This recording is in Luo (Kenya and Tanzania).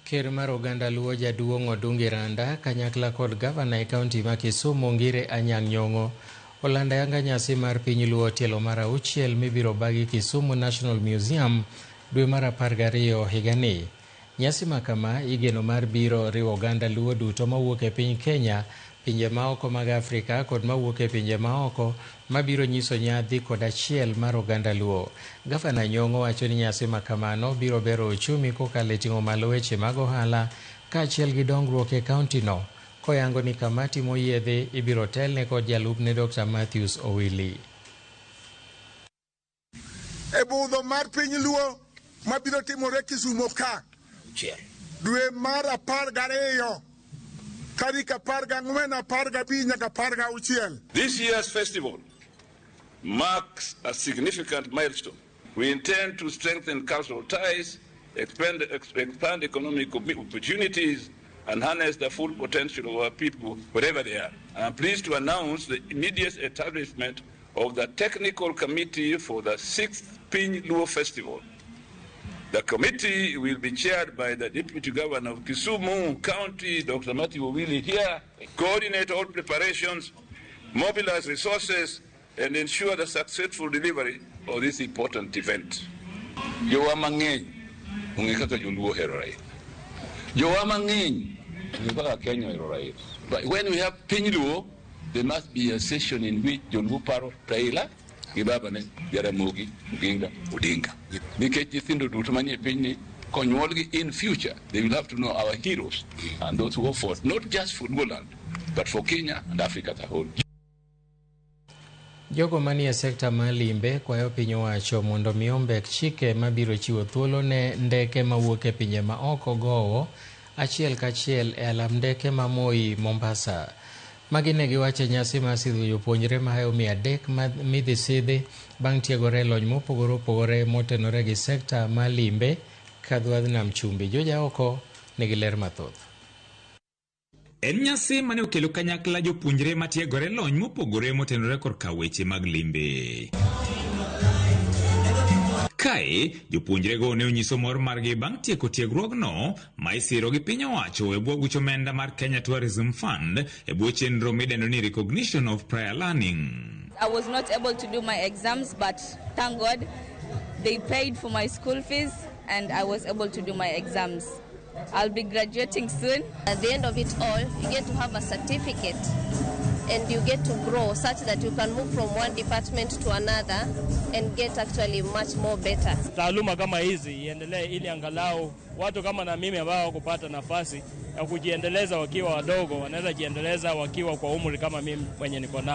Ker mar Oganda Luo Jaduong' Odungi Randa kanyakla kod gavana e kaunti ma Kisumu Ngire Anyang' Nyong'o olando ayanga nyasi mar Piny Luo tielo mar 6 mibiro bagi Kisumu National Museum dwe mar 12 higani. Nyasi makama igeno mar biro riwo Oganda Luo duto mawuok e piny Kenya, pinje maoko mag Afrika kod mawuok e pinje maoko mabiro nyiso nyadhi kod achiel mar Oganda Luo. Gavana Nyong'o wacho ni nyasi makamano biro bero uchumi kokalo e ting'o malo weche mag ohala kaachiel gi dongruok e kaunti no, koyango ni kamati moyiedhi ibiro telne kod jalupne Dr. Matthews Owili. E budho mar Piny Luo mabiro timore Kisumu ka dwe mar 12 tarik 14, 15 nyaka 16. This year's festival marks a significant milestone. We intend to strengthen cultural ties, expand economic opportunities, and harness the full potential of our people wherever they are. I am pleased to announce the immediate establishment of the Technical Committee for the 6th Piny Luo Festival. The committee will be chaired by the Deputy Governor of Kisumu County, Dr. Matthew Owili here, coordinate all preparations, mobilize resources, and ensure the successful delivery of this important event. Jowa mang'eny ong'e kaka joluo hero rais. Jowa mang'eny ong'e kaka Kenya hero rais. But when we have Piny Luo, there must be a session in which joluo paro Raila, Gibabane, Ramogi, Odinga. Nikech nyithindo duto manie pinyni konyuolgi in future, they will have to know our heroes and those who fought not just for Luoland, but for Kenya and Africa as a whole. Jogo manie sekta mar limbe kwayo piny owacho mondo miombe chike mabiro chiwo thuolo ne ndeke mawuok e pinje maoko gowo achiel kachiel e alam ndeke ma Moi Mombasa. Magi ne giwacho nyasi mar sidho jopuonjre mahayo 300 midhi sidhi bang' tiegore lony mopogore opogore motenore gi sekta mar limbe kadwadh nam chumbi. Joja oko nigi ler mathoth. En nyasi mane okelo kanyakla jopuonjre matiegore lony mopogore motenore korka weche mag limbe. Kae, jopuonjre go ne onyiso mor margi bang' tieko tiegruogno ma isiro gi piny owacho e bwo gucho omenda mar Kenya Tourism Fund e bwo chenro midendo ni Recognition of Prior Learning. I was not able to do my exams, but thank God they paid for my school fees and I was able to do my exams. I'll be graduating soon. At the end of it all, you get to have a certificate and you get to grow such that you can move from one department to another and get actually much more better. Taaluma kama hizi iendelee ili angalau watu kama na mimi ambao kupata nafasi ya kujiendeleza wakiwa wadogo wanaweza jiendeleza wakiwa kwa umri kama mimi mwenye niko nao.